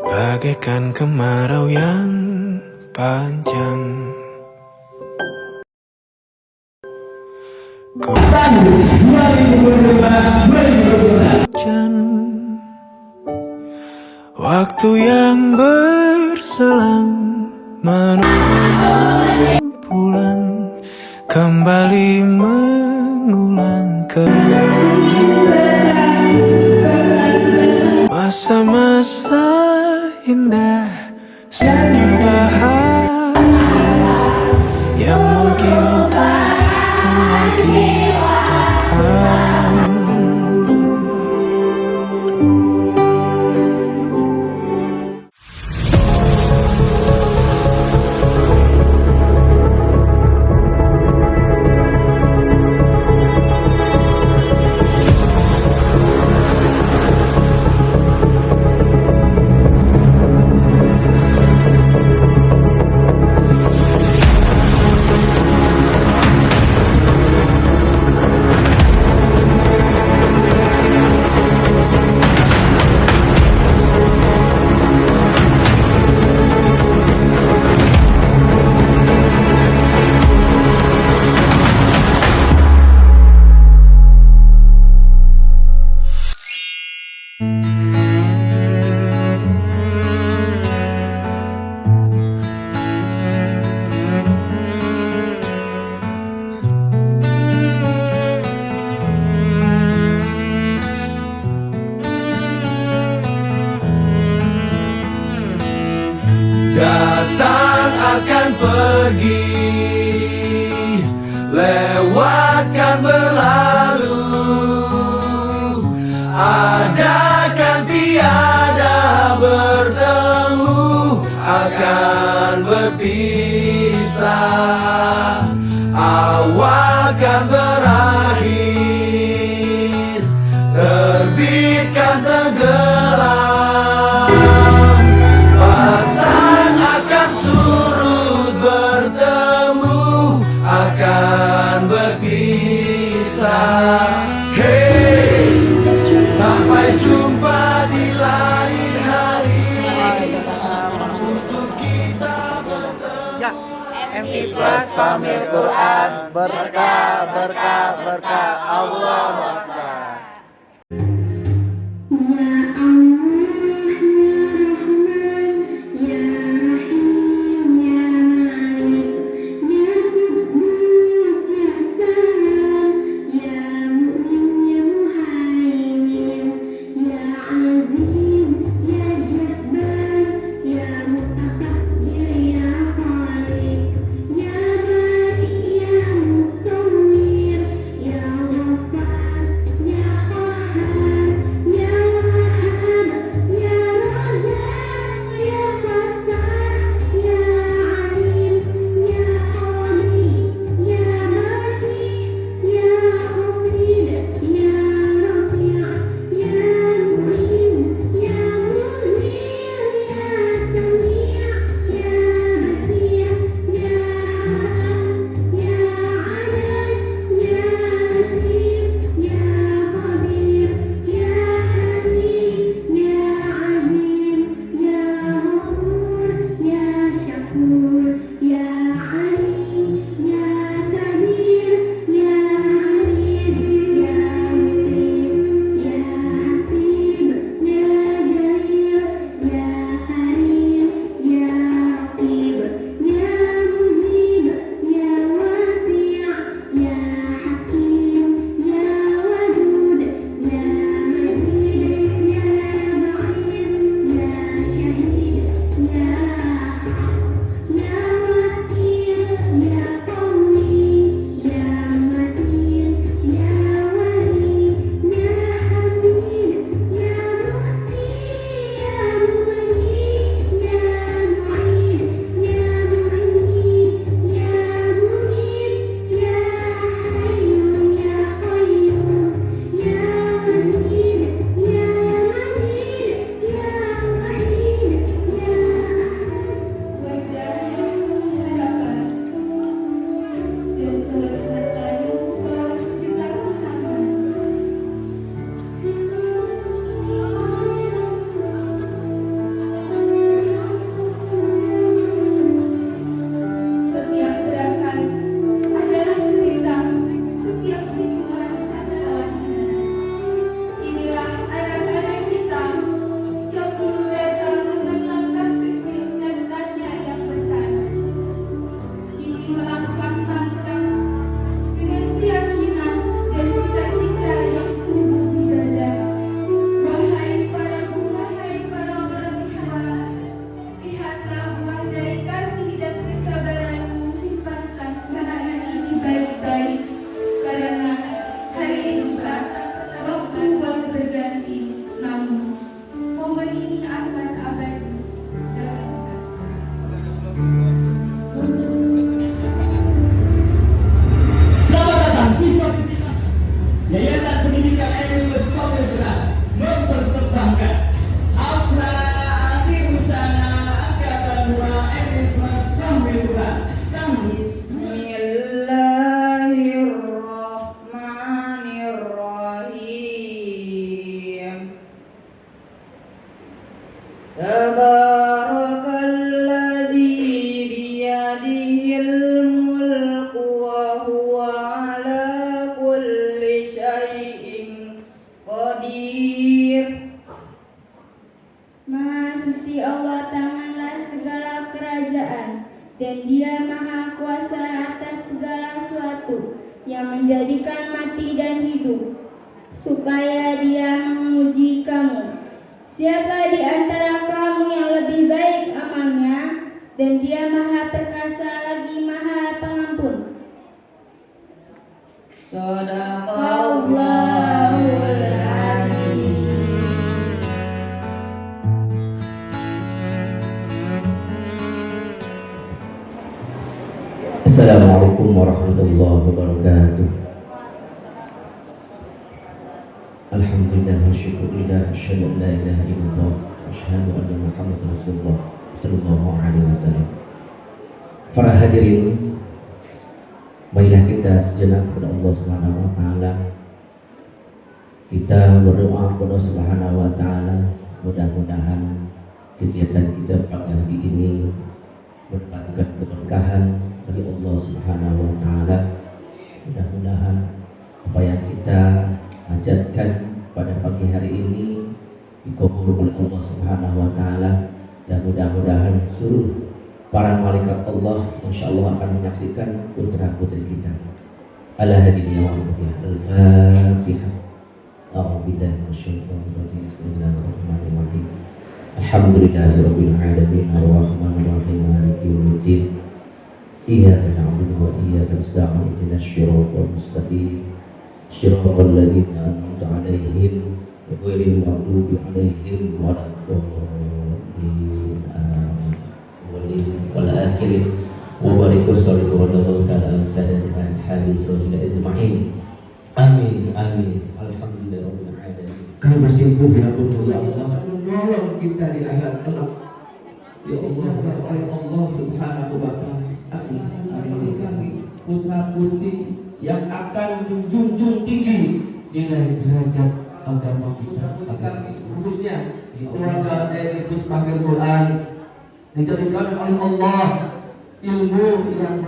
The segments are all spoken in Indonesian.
Bagaikan kemarau yang panjang. Hujan, waktu yang berselang menunggu pulang, kembali mengulang masa-masa indah, senyum bahagia yang mungkin tak akan lagi datang. Datang akan pergi, lewatkan berlalu, ada kan tiada bertemu, akan berpisah, awal kan berakhir, terbitkan tenggelam. Akan berpisah. Hey, sampai jumpa di lain hari. Untuk kita bertemu. MI Plus Family Quran, berkah berkah berkah, Allahu Akbar. Ya Tabarakalladzi biyadihil mulku wa huwa ala kulli syai'in qadir. Maha suci Allah, tanganlah segala kerajaan, dan Dia maha kuasa atas segala sesuatu, yang menjadikan mati dan hidup, supaya Dia menguji kamu. Siapa di antara kamu yang lebih baik amalnya, dan Dia maha perkasa lagi maha pengampun. Shadaqallahul Azim. Assalamualaikum warahmatullahi wabarakatuh. Alhamdulillah wa syukurillah, asyhadu an la ilaha illallah wa asyhadu anna Muhammadar Rasulullah sallallahu alaihi wasallam. Para hadirin, marilah kita sejenak kepada Allah Subhanahu wa taala. Kita berdoa kepada Allah Subhanahu wa taala, mudah-mudahan kegiatan kita pada hari ini mendapatkan keberkahan dari Allah Subhanahu wa taala. Mudah-mudahan apa yang kita hajatkan pada pagi hari ini dikabul oleh Allah Subhanahu wa taala, dan mudah-mudahan seluruh para malaikat Allah insyaallah akan menyaksikan putra-putri kita. Ala hadiniya wa al-Fatihah. A'udzubillahi minasyaitonir rajim. Bismillahirrahmanirrahim. Alhamdulillahirabbil alamin arrahmanir rahim maliki yaumiddin. Iyyaka na'budu wa iyyaka nasta'in ihdinas siratal mustaqim. Shiratal ladzina an'amta 'alaihim ghairil maghdubi 'alaihim waladdallin. Wal akhirin wa bariku sallallahu alaihi wa sallam sayyidina ashabi rasulillah ajma'in. Amin amin. Alhamdulillah rabbil alamin. Kami bersimpuh ya Allah, menolong kita di akhirat kelak. Ya Allah, oleh Allah Subhanahu wa taala, hari kami putra-putri yang akan menjunjung tinggi nilai derajat agama kita. Kami khususnya keluarga Gus Mahfil Quran dijadikan oleh Allah ilmu yang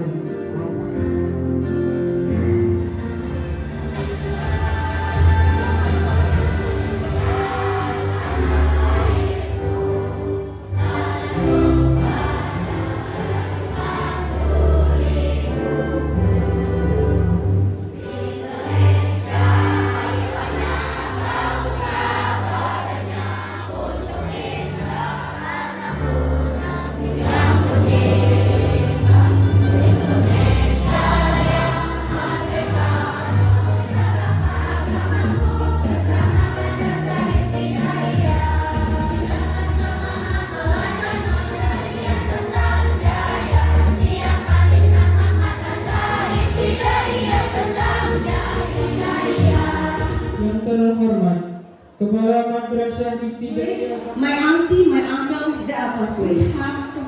My auntie, my uncle, they are passed away. We have to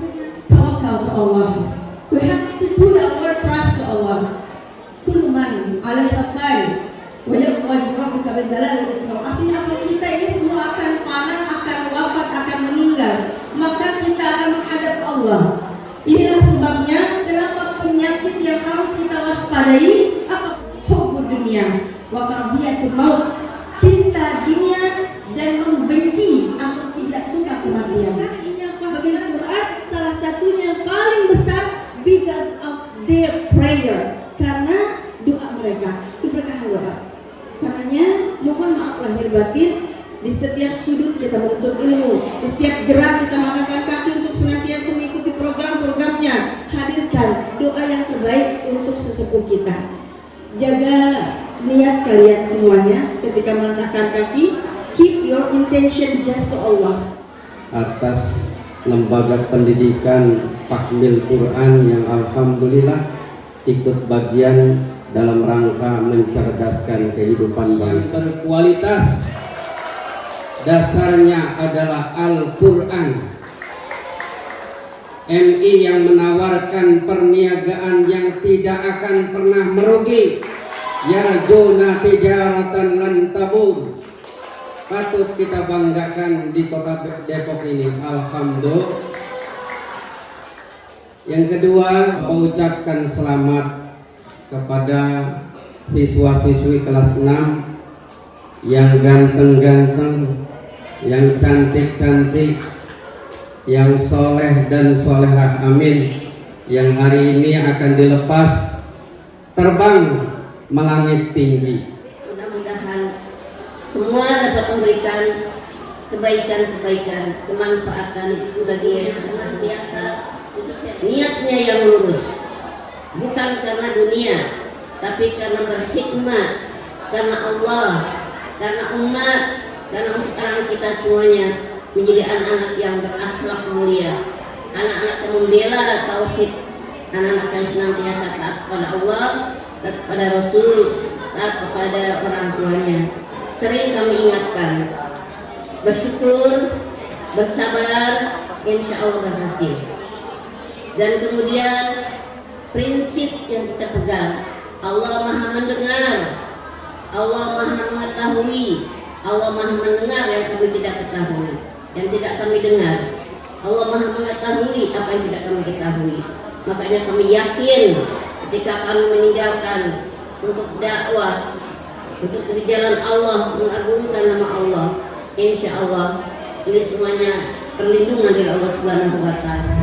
tawakkal to Allah. We have to put our trust to Allah. Kullu man 'alaiha fan wa yabqa rabbuka bil jalali wal ikram. Artinya apa? Kita ini semua akan fana, akan wafat, akan meninggal. Maka kita akan menghadap Allah. Inilah sebabnya kenapa penyakit yang harus kita waspadai apa? Hubbud dunia wa karahiyatul maut. Cinta dunia dan membenci atau tidak suka kematian. Nah, ini apa? Bagian Quran salah satunya yang paling besar because of their prayer, karena doa mereka, keberkahan doa. Karenanya mohon maaf lahir batin, di setiap sudut kita menuntut ilmu, di setiap gerak kita mengangkat kaki untuk senantiasa mengikuti program-programnya. Hadirkan doa yang terbaik untuk sesepuh kita. Jaga niat kalian semuanya ketika melangkahkan kaki. Keep your intention just to Allah. Atas lembaga pendidikan Tahmil Quran yang alhamdulillah ikut bagian dalam rangka mencerdaskan kehidupan bangsa berkualitas. Dasarnya adalah Al-Quran. MI yang menawarkan perniagaan yang tidak akan pernah merugi. Yarjuna tijaratan lan tabur. patut kita banggakan di kota Depok ini. Alhamdulillah. Yang kedua, mengucapkan selamat kepada siswa-siswi kelas 6 yang ganteng-ganteng, yang cantik-cantik, yang soleh dan solehah, amin, yang hari ini akan dilepas terbang melangit tinggi. Mudah-mudahan semua dapat memberikan kebaikan-kebaikan, kemanfaatan bagi yang sangat biasa, khususnya niatnya yang lurus, bukan karena dunia, tapi karena berhikmat, karena Allah, karena umat, karena untuk anak kita semuanya menjadi anak-anak yang berakhlak mulia, anak-anak yang membela tauhid, anak-anak yang senantiasa taat kepada Allah, taat kepada Rasul, taat kepada orang tuanya. Sering kami ingatkan, bersyukur, bersabar, insya Allah berhasil. Dan kemudian prinsip yang kita pegang, Allah Maha mendengar, Allah Maha mengetahui, Allah Maha mendengar yang kami tidak ketahui, yang tidak kami dengar. Allah Maha mengetahui apa yang tidak kami ketahui. Makanya kami yakin ketika kami meninggalkan untuk dakwah, untuk di jalan Allah, mengagungkan nama Allah, insya Allah ini semuanya perlindungan dari Allah Subhanahu wa Ta'ala.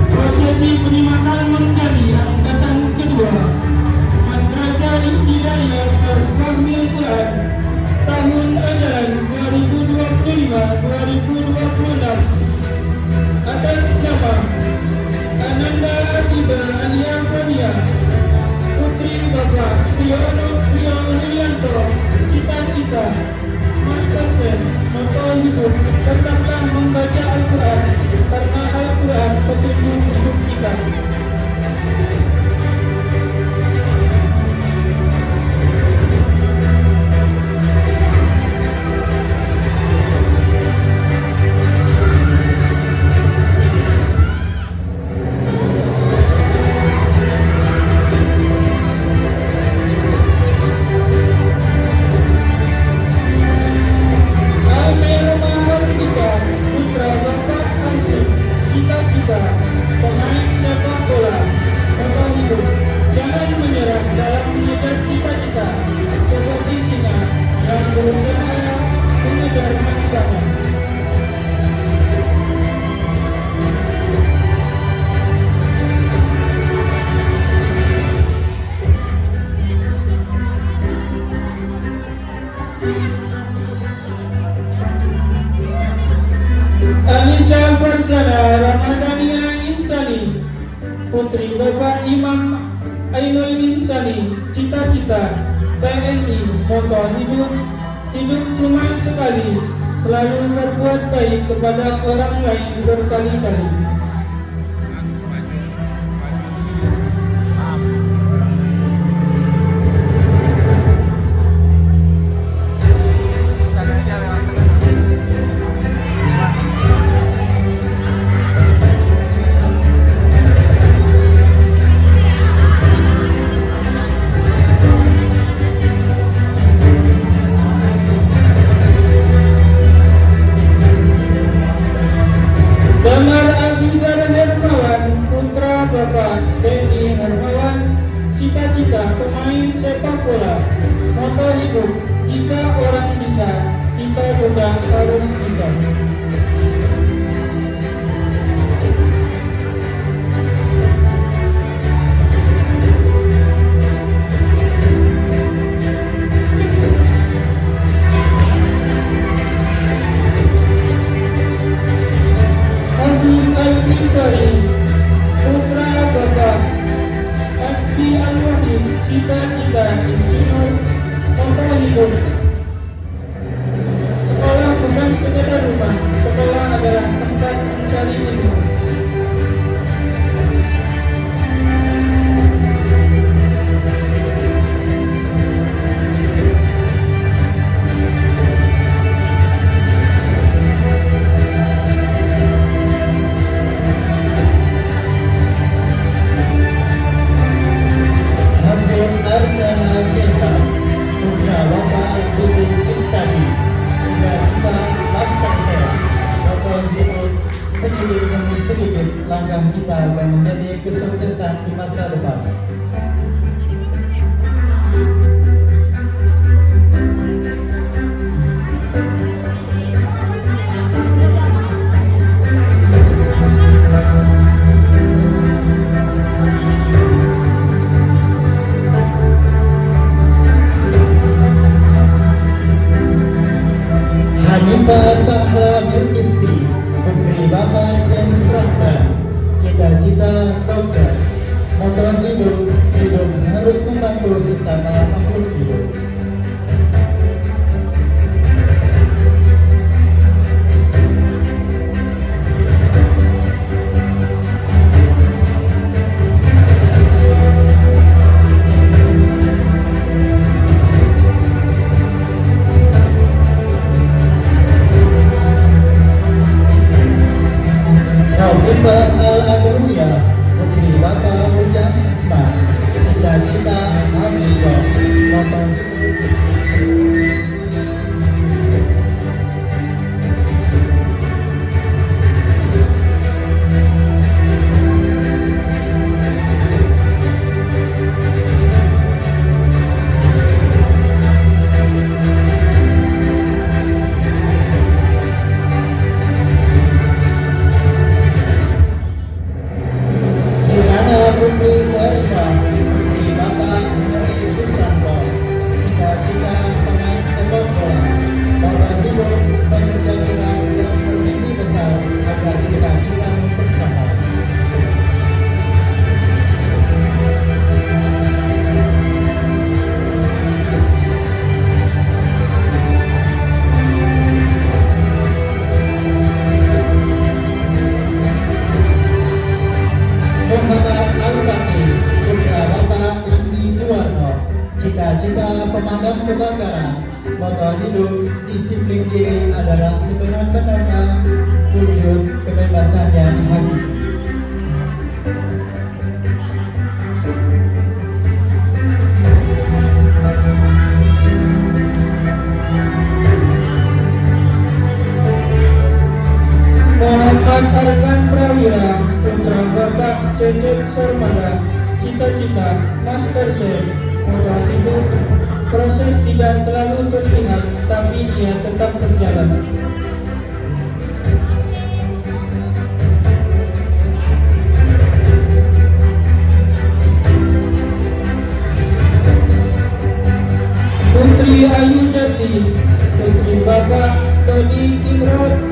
Prosesi penyematan menjadi angkatan kedua Madrasah Ibtidaiyah Asfamil Quran tahun ajaran 2025-2026 atas nama Ananda Atiba Aliyafania, Putri Bapak Priyono Lilianto, cita-cita Master Sen, moto hidup, tetaplah membaca Al-Quran karena Al-Quran petunjuk hidup kita. Pemain sepak bola, moto hidup, jangan menyerah dalam mengejar cita-cita, seperti singa yang berusaha mengejar mangsanya. Anissa Farjana Ramadhania Insani, Putri Bapak Imam Ainul Insani, cita-cita TNI, moto hidup, hidup cuma sekali, selalu berbuat baik kepada orang lain berkali-kali. Damar Abizar Hermawan, putra Bapak Denny Hermawan, cita-cita pemain sepak bola, moto hidup, jika orang bisa, kita juga harus bisa. Al-Bintari, putra Bapak Asbi Al-Wahid, cita-cita insinyur, moto hidup. Sekolah bukan sekedar rumah, sekolah adalah tempat mencari ilmu. Ardana Syekhan, putra Bapak Budi Cintani, langkah kita akan menjadi kesuksesan di masa depan. Hanifah Sahla Bilkisti, putri Bapak James Rahman, cita-cita dokter, moto hidup harus membantu sesama makhluk hidup. Raufifah Al-Adawiyah, putri Bapak Ujang Asma, cita-cita Hafizah, moto Putri Sarifah, putri Bapak Hari Susanto, cita-cita pemain sepak bola, moto hidup bekerja keras dan bermimpi besar agar cita-cita tercapai. Muhammad Al-Baqi, putra Bapak Andi Juwarno, cita-cita pemadam kebakaran, moto hidup disiplin diri adalah sebenar-benarnya wujud kebebasan yang hakiki. Muhammad Arkan Prawira, putra Bapak Cecep Sarmada, cita-cita Master Chef, moto hidup proses tidak selalu berpihak tapi dia tetap berjalan. Putri Ayu Jati, putri Bapak Dodi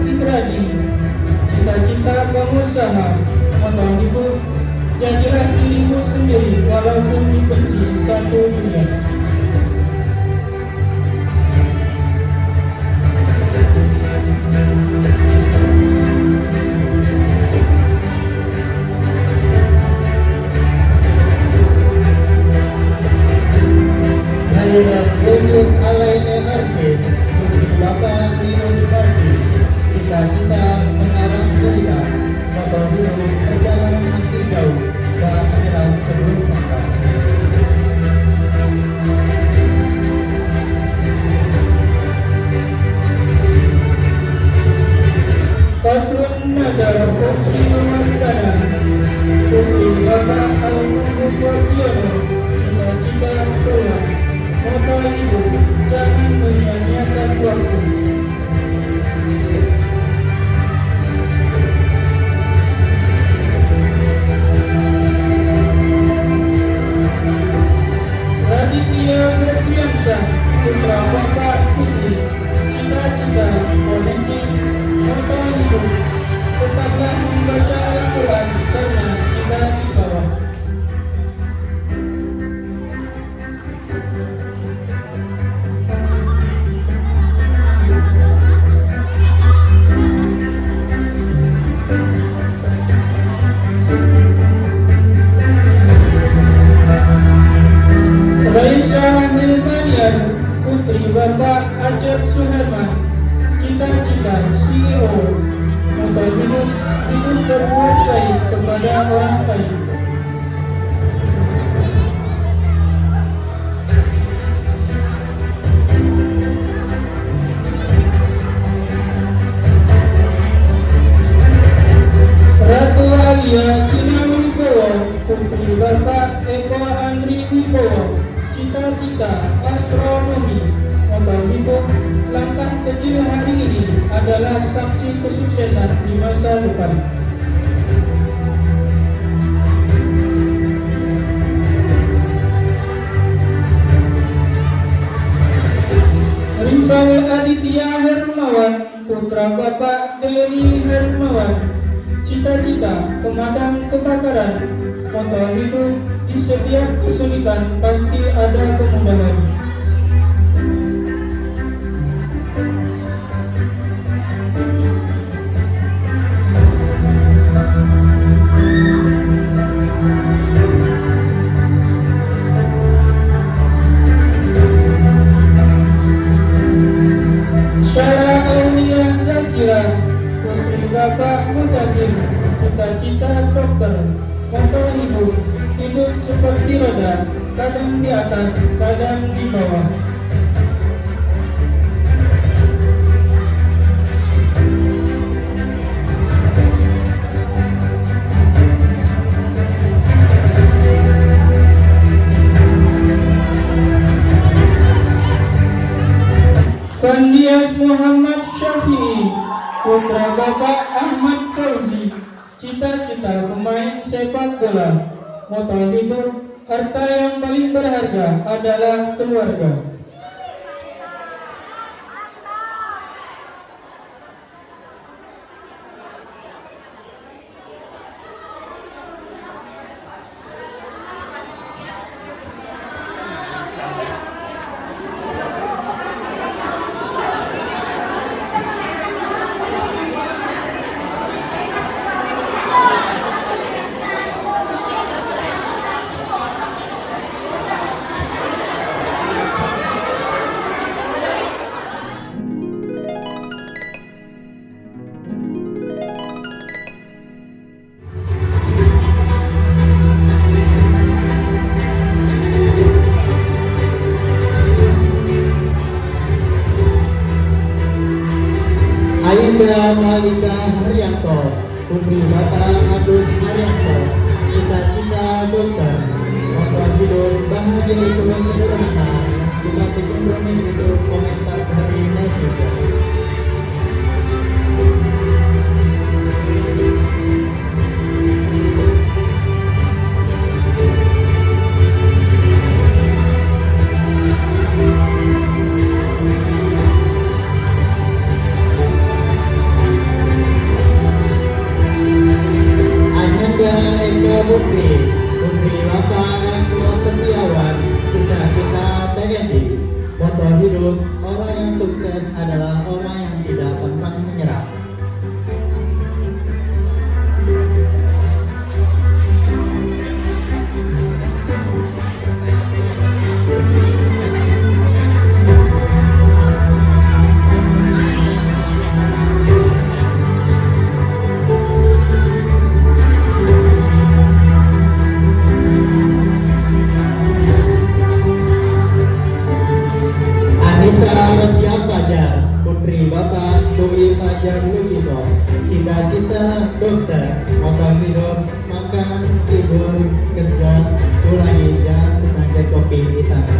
Ikradi, cita-cita pengusaha, moto hidup jadilah dirimu sendiri walaupun dibenci satu dunia. Naira Julius Alaine Artis, putri Bapak Linus Parti, cita-cita mengarang cerita, moto hidup perjalanan masih jauh dan menyerah sebelum sampai. Patrun Nada Putri Wardana, putri Bapak Al-Mubadiono, cita-cita sekolah, moto hidup jangan menyia-nyiakan waktu. Raditya Febriansyah, putra Bapak Putri, cita-cita polisi, moto hidup tetaplah membaca cita astronomi. Moto hidup langkah kecil hari ini adalah saksi kesuksesan di masa depan. Rival Aditya Hermawan, putra Bapak Dery Hermawan. Cita-cita pemadam kebakaran. Moto hidup, di setiap kesulitan pasti ada kemudahan. Syara Aulia Zakira, putri Bapak Mutakin. Cita-cita dokter. Moto hidup, hidup seperti roda, kadang di atas, kadang di bawah. Fandias Muhammad Syafi'i, putra Bapak Ahmad Fauzi. Cita-cita pemain sepak bola. Moto hidup, harta yang paling berharga adalah keluarga. Ayunda Malika Haryanto, putri Bapak Agus Haryanto. Cita-cita dokter. Moto hidup, bahagia itu sederhana. Suka berkompromi untuk komentar dari netizen. Putri Bapak Eko Setiawan. Cita-cita TNI. Moto hidup, orang yang sukses adalah orang yang tidak pantang menyerah. Rosia Fajar, putri Bapak Dwi Fajar Lugito. Cita-cita dokter. Moto hidup, makan, tidur, kerja, ulangi, jangan setangkir kopi di sana.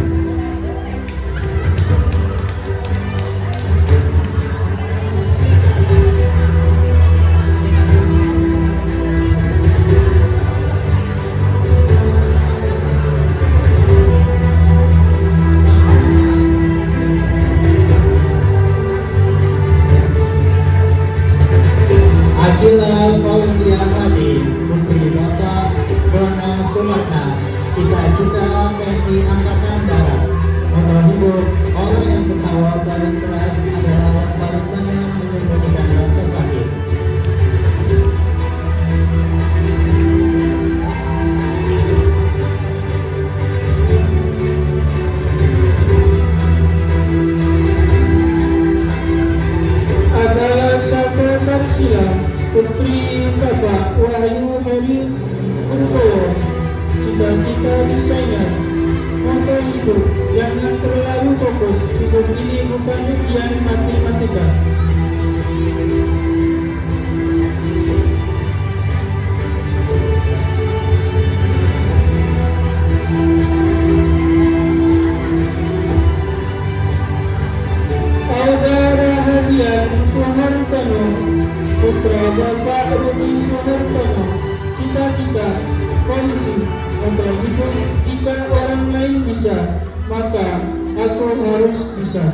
Akila Fauzia Hadi, putri Bapak Dona Sumarna. Cita-cita TNI Angkatan Darat. Moto hidup, orang yang ketawa paling keras adalah yang paling banyak menyembunyikan rasa sakit. Adalah Safar Marsila, putri Bapak Wahyu Heri Purbowo. Cita-cita desainer. Moto hidup, jangan terlalu fokus. Hidup ini bukan ujian matematika. Bapak Rudi Soehartono, cita-cita polisi. Moto hidup, jika orang lain bisa, maka aku harus bisa.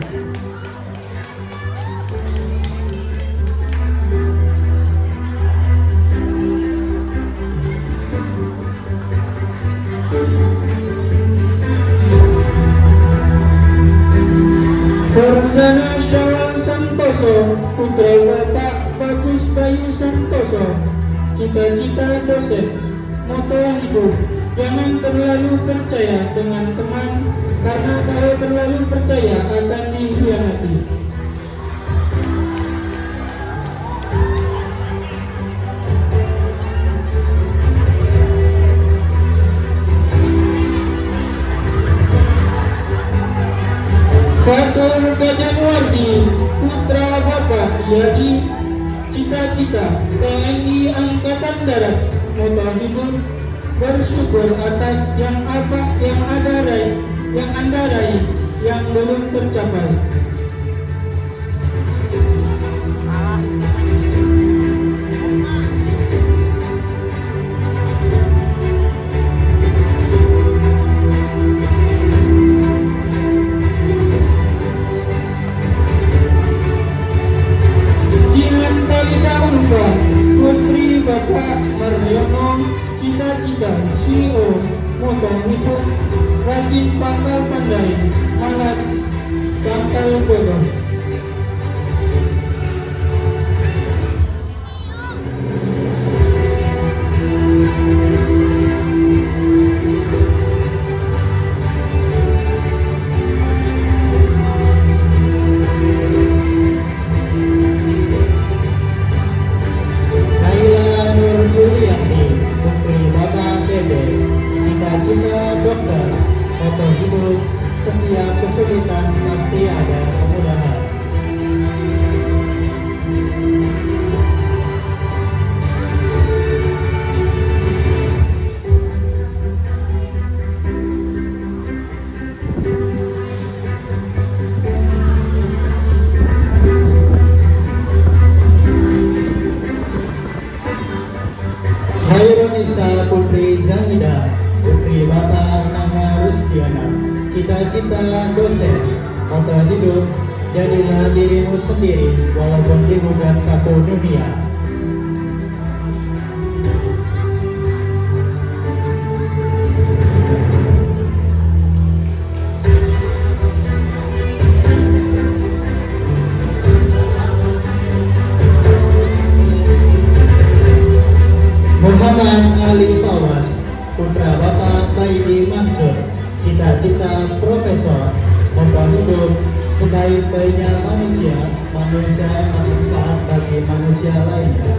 Farzana Syawal Santoso, putra Bapak Bagus Bayu Santoso, cita-cita dosen. Moto hidup, jangan terlalu percaya dengan teman, karena kalau terlalu percaya akan dikhianati. Fatur Gajanwardi, putra Bapak Yadi, cita-cita TNI Angkatan Darat. Moto hidup, bersyukur atas yang Anda raih, yang belum tercapai. Jihan Kalida Ulfa, putri Bapak Mariono, cita-cita CEO. Moto hidup, rajin pangkal pandai, malas pangkal bodoh. Naila Nur Julianti, putri Bapak Dede, cita-cita dokter. Moto hidup, setiap kesulitan pasti ada kemudahan. Hairunisa Putri Zahida, putri Bapak Nana Rustiana, cita-cita dosen. Moto hidup, jadilah dirimu sendiri walaupun di bukan satu dunia. Muhammad Ali Fawas, putra Bapak Baidi Mansur, cita-cita profesor. Moto hidup, sebaik-baiknya manusia bermanfaat bagi manusia lainnya.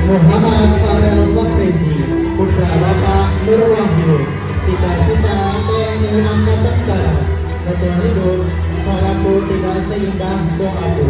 Muhammad Farel Fakrezi, putra Bapak Nur Wahyu, cita-cita TNI Angkatan Darat. Moto hidup, sholatku tidak seindah doaku.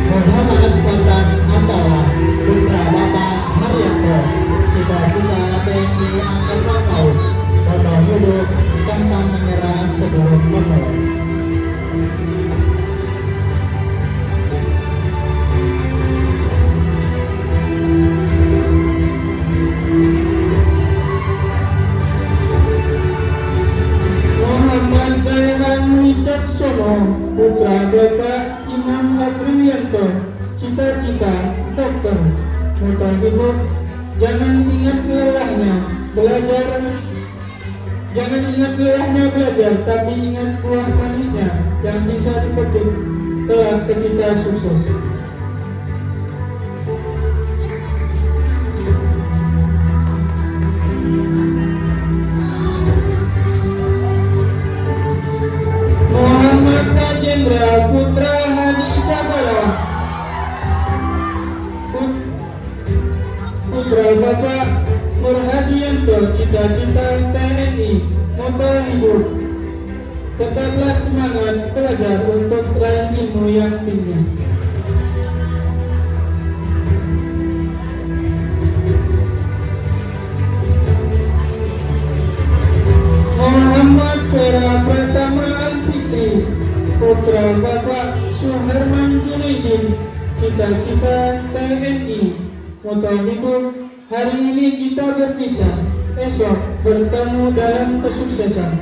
Muhammad Fatan Atala, putra Bapak Haryanto, cita-cita TNI Angkatan Laut. Moto hidup, pantang menyerah sebelum menang. Muhammad Dailan Wicaksono, putra Bapak Imam Aprianto, cita-cita dokter. Moto hidup, jangan ingat lelahnya belajar, tapi ingat buah manisnya yang bisa dipetik kelak ketika sukses. hidup. Tetaplah semangat belajar untuk raih ilmu yang tinggi. Muhammad Fera Pratama Al-Fikri, putra Bapak Suherman Junaidin, cita-cita TNI, moto hidup. Hari ini kita berpisah, esok bertemu dalam kesuksesan.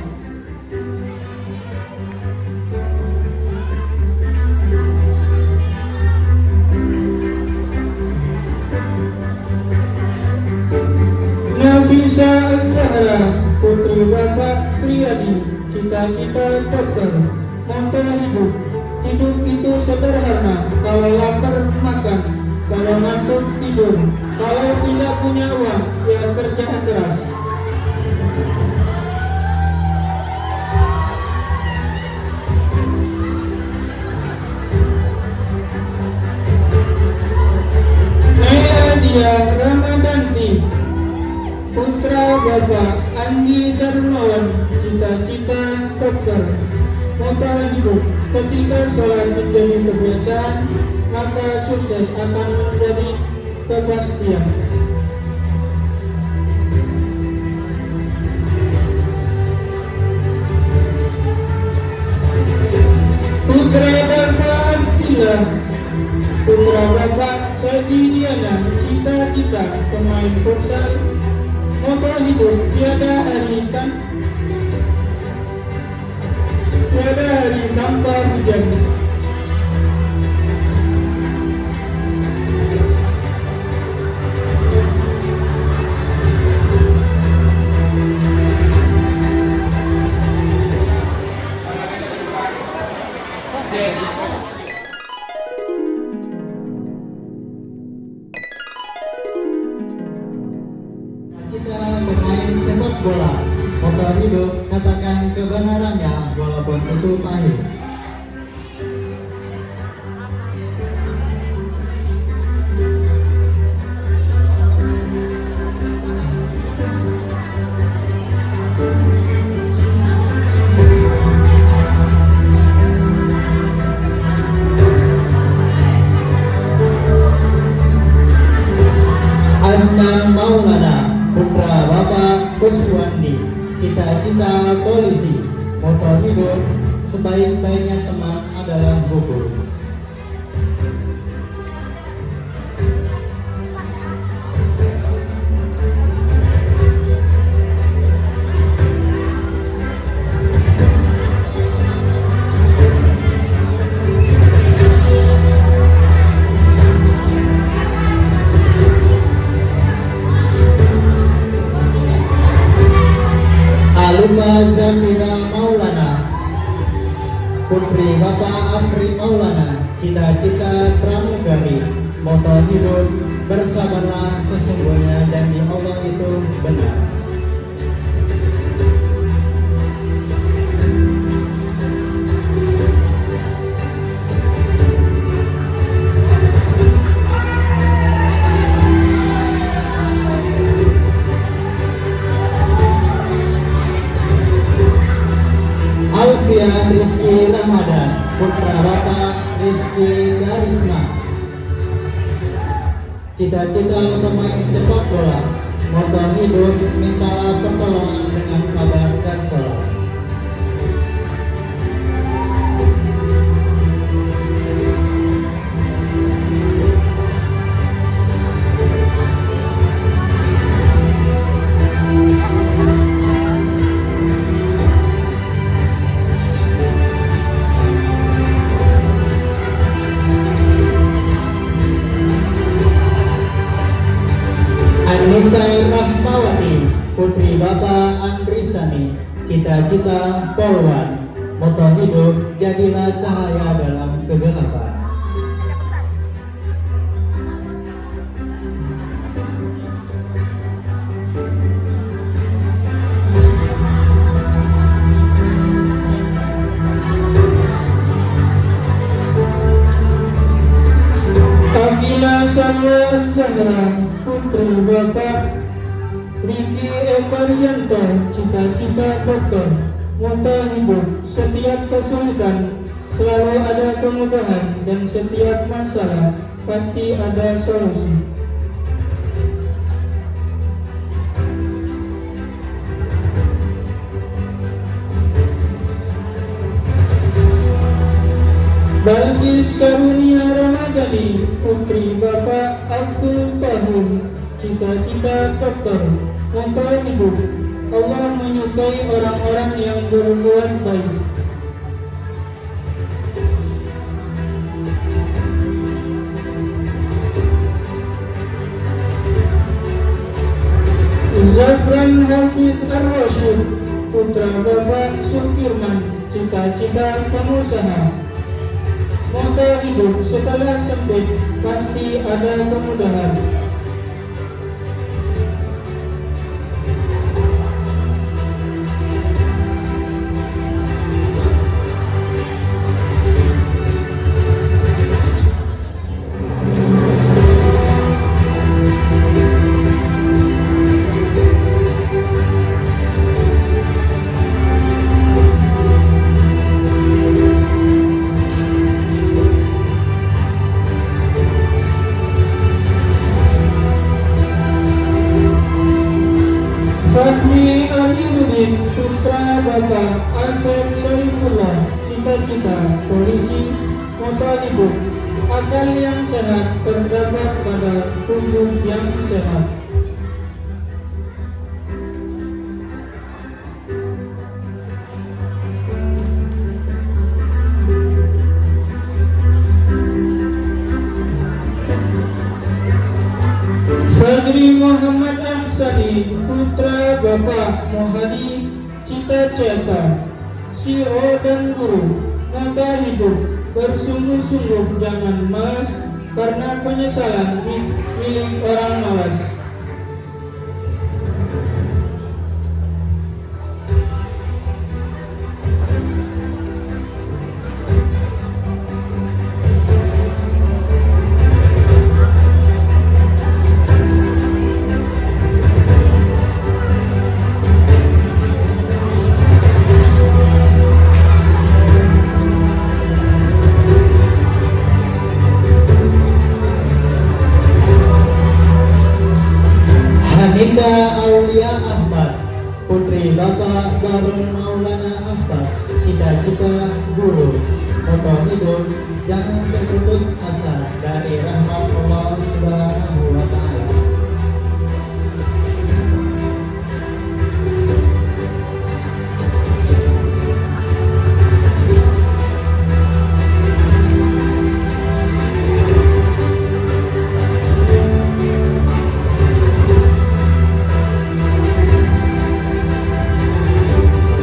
Nafisa Al-Zahra, putri Bapak Sriyadi, cita-cita dokter, moto hidup. Hidup itu sederhana, kalau lapar makan, kalau ngantuk tidur, kalau tidak punya uang ya kerja keras. Naila Ramadanti, putra Bapak Andi Darmawan, cita-cita dokter, moto hidup. Ketika sholat menjadi kebiasaan, maka sukses akan menjadi kepastian. Putra Bapak Abdillah, putra Bapak Sedi Diana, cita-cita pemain futsal, moto hidup. Tiada hari tanpa hujan. Cita pemain sepak bola, moto hidup, katakan kebenarannya walaupun itu pahit. Adnan Maulana, putra Bapak Kuswandi, cita-cita polisi, moto hidup. Sebaik-baiknya teman adalah buku. Alfa Zafira Maulana, putri Bapak Afri Maulana, cita-cita pramugari, moto hidup. Bersabarlah, sesungguhnya janji Allah itu benar. Alfian Rizky Ramadan, putra Bapak Rizky Garisma, cita-cita pemain sepak bola, moto hidup. Mintalah pertolongan dengan sabar dan sholat. Anissa Rahmawati, putri Bapak Andrisani, cita-cita polwan, moto hidup. Jadilah cahaya dalam kegelapan. Akila Samya Zahra, putri Bapak Riki Ekarianto, cita-cita dokter, moto hidup. Setiap kesulitan selalu ada kemudahan, dan setiap masalah pasti ada solusi. Balkis Karunia Ramadhani, putri Bapak Abdul Tahun, cita-cita dokter, moto hidup. Allah menyukai orang-orang yang berbuat baik. Zafran Hafiz Ar-Rasyid, putra Bapak Sukirman, cita-cita pengusaha. Moto hidup, setelah sempit pasti ada kemudahan. Fahmi Aminuddin, putra Bapak Asep Saifullah, cita-cita polisi. Moto hidup, akal yang sehat terdapat pada tubuh yang sehat. Fadri Muhammad Ahsani, putra Bapak Mohadi, cita-cita CEO dan guru. Moto hidup, bersungguh-sungguh jangan malas, karena penyesalan milik orang malas. Haninda Aulia Ahmad, putri Bapak Barun Maulana Ahmad, cita-cita guru. Moto hidup, jangan terputus asa dari rahmat Allah Subhanahu wa Ta'ala.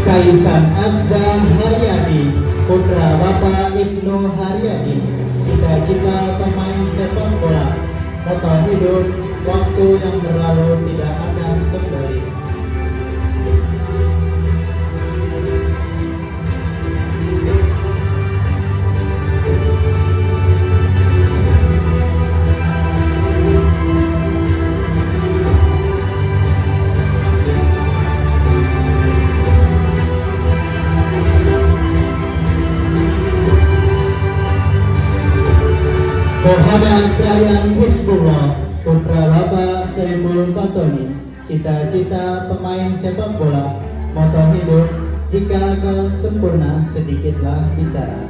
Kaisan Afzal Haryadi, putra Bapak Ibnu Haryadi, cita-cita pemain sepak bola. Moto hidup, waktu yang berlalu tidak akan kembali. Muhammad Ryan Hizbullah, putra Bapak Saiful Batoni, cita-cita pemain sepak bola. Moto hidup, jika akal sempurna sedikitlah bicara.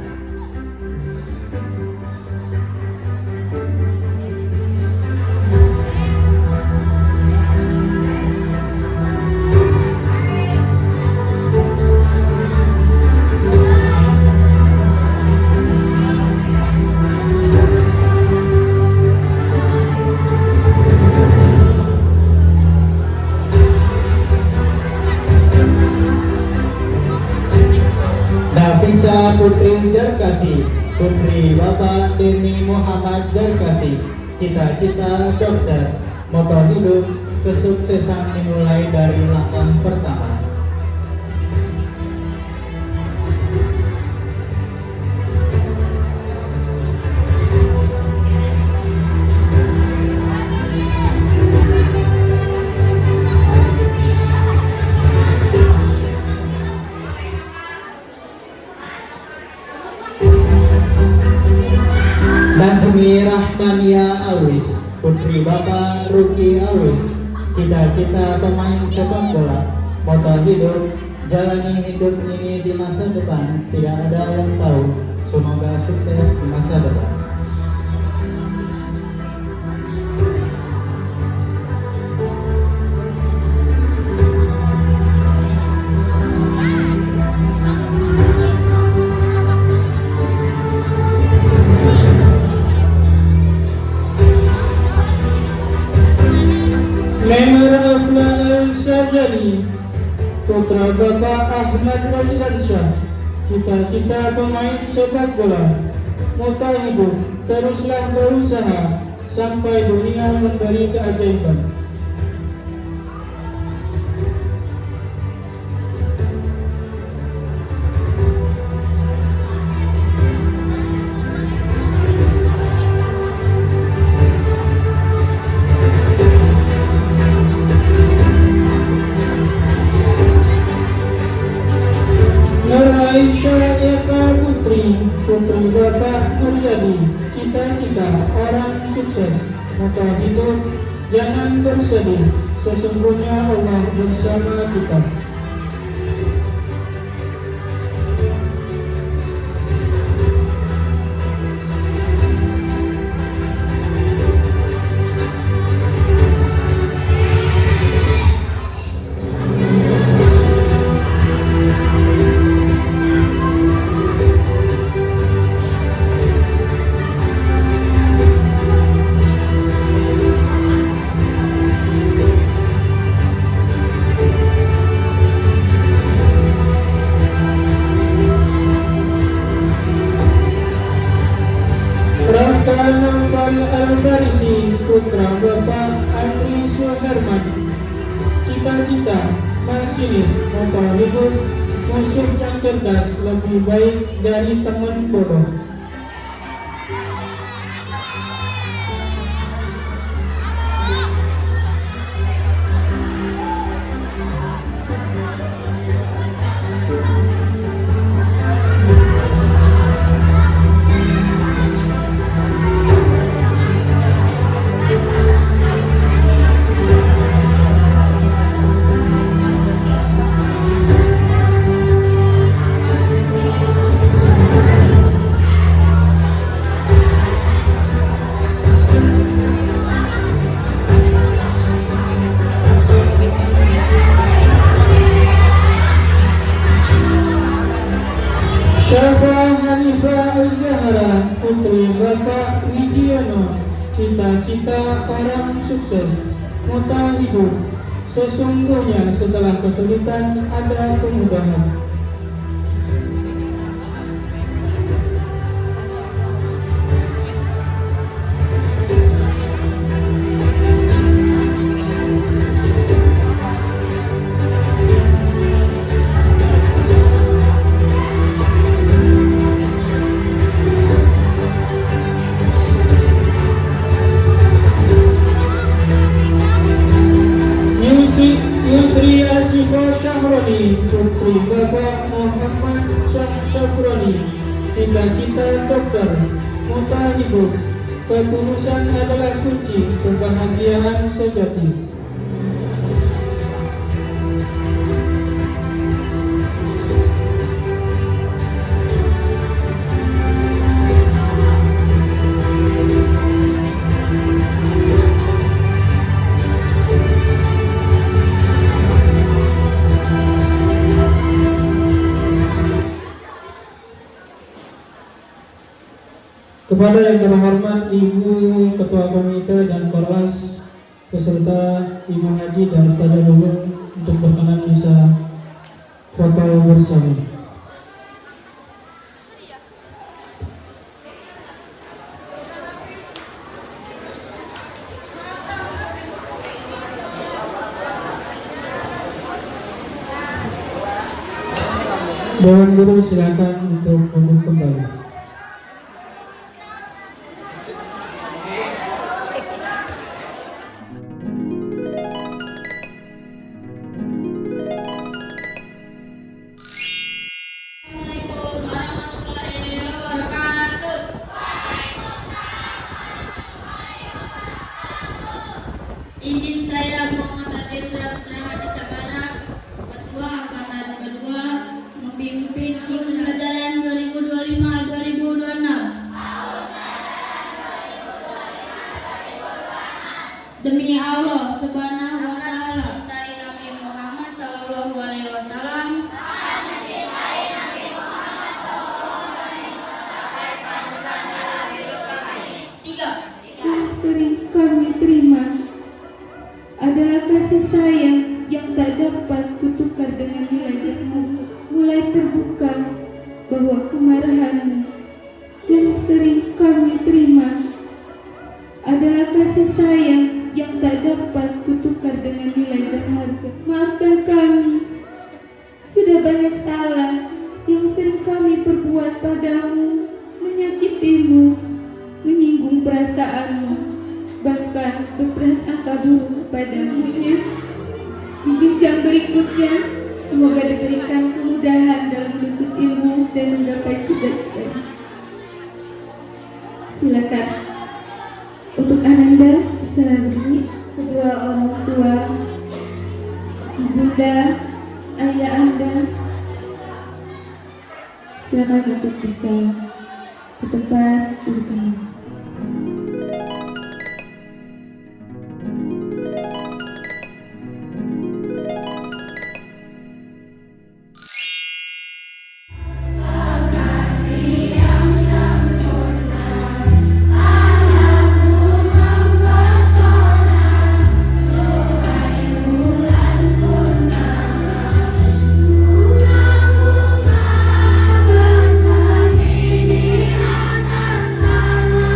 Nafisa Putri Jarkasi, putri Bapak Deni Muhammad Jarkasi, cita-cita dokter. Moto hidup, kesuksesan dimulai dari langkah pertama. Umi Rahmania Alwis, putri Bapak Ruki Alwis, cita-cita pemain sepak bola, moto hidup, jalani hidup ini di masa depan, tidak ada yang tahu, semoga sukses di masa depan. Member Afla Al-Sajari, putra Bapak Ahmad Rajlansyah, cita-cita pemain sepak bola, moto hidup, teruslah berusaha sampai dunia memberi keajaiban. Aisyah Eka Putri, putri Bapak Mulyadi, cita-cita orang sukses, moto hidup, jangan bersedih, sesungguhnya Allah bersama kita. Naufal Al-Farisi, putra Bapak Andri Suherman, cita-cita masinis, moto hidup, musuh yang cerdas lebih baik dari teman bodoh. Syafa Hanifah Az-Zahra, putri Bapak Wijiano, cita-cita orang sukses, moto hidup, sesungguhnya setelah kesulitan ada kemudahan. Yusri Asifah Syahroni, putri Bapak Muhammad Syafroni, cita-cita dokter, moto hidup, ketulusan adalah kunci kebahagiaan sejati. Kepada yang terhormat Ibu Ketua Komite dan Korlas beserta Ibu Haji dan Ustazah dulu untuk berkenan bisa foto bersama. Dewan Guru silakan untuk duduk kembali. Subhanahu wa taala. Mencintai Nabi Muhammad sallallahu alaihi wasallam. Tiga. Yang sering kami terima adalah kasih sayang yang tak dapat kutukar dengan nilai ilmu. Mulai terbuka bahwa kemarahanmu yang sering kami terima adalah kasih sayang yang tak dapat kutukar dengan nilai dan harga. Maafkan kami, sudah banyak salah yang sering kami perbuat padamu, menyakitimu, menyinggung perasaanmu, bahkan berprasangka buruk padamu. Di jenjang berikutnya, semoga diberikan kemudahan dalam menuntut ilmu dan menggapai cita-cita. Silakan untuk Ananda Selami, kedua orang tua, ibunda, ayah Anda, silakan untuk bisa ke tempat duduk. Bersani di atas tanah.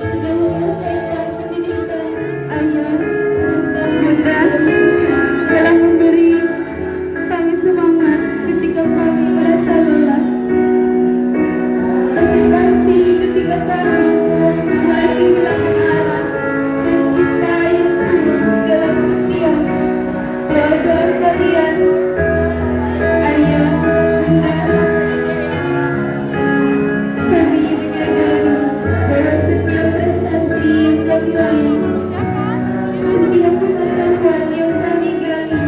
sudah menyelesaikan pendidikan ayah, bunda telah memberi kami semangat ketika kami merasa lelah, motivasi ketika kami mulai kehilangan arah, dan cinta yang tulus dalam setiap pelajar kalian, ayah, bunda. Kami menyadari bahwa setiap prestasi yang kami raih, setiap pengetahuan yang kami gali,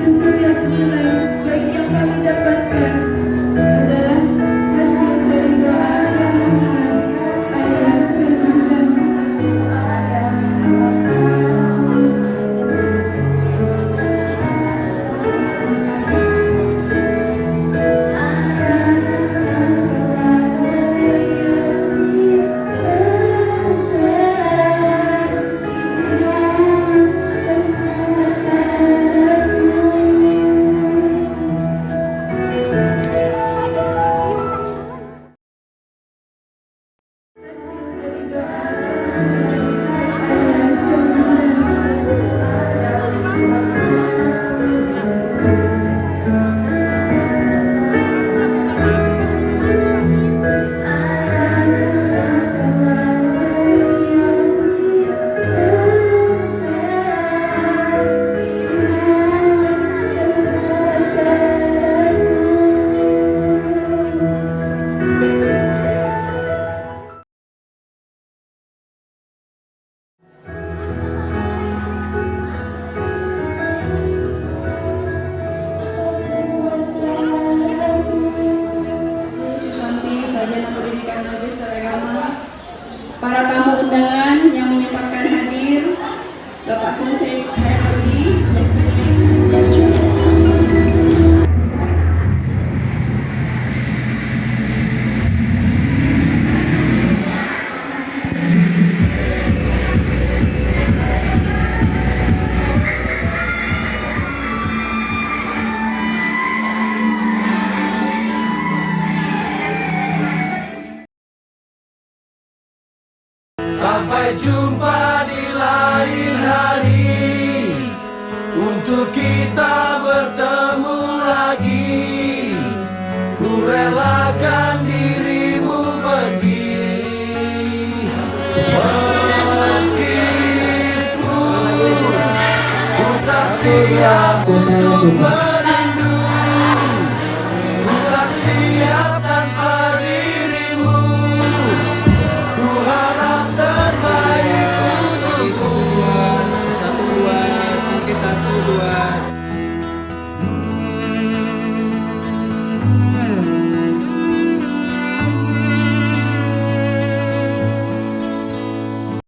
dan setiap nilai baik yang kami dapatkan adalah hasil dari doa dan dukungan ayah dan bunda. Susanti, Sarjana Pendidikan Magister Agama, para tamu undangan yang menyempatkan hadir, Bapak Sensei Herodi, Sampai jumpa di lain hari, untuk kita bertemu lagi. Ku relakan dirimu pergi, meskipun ku tak siap untuk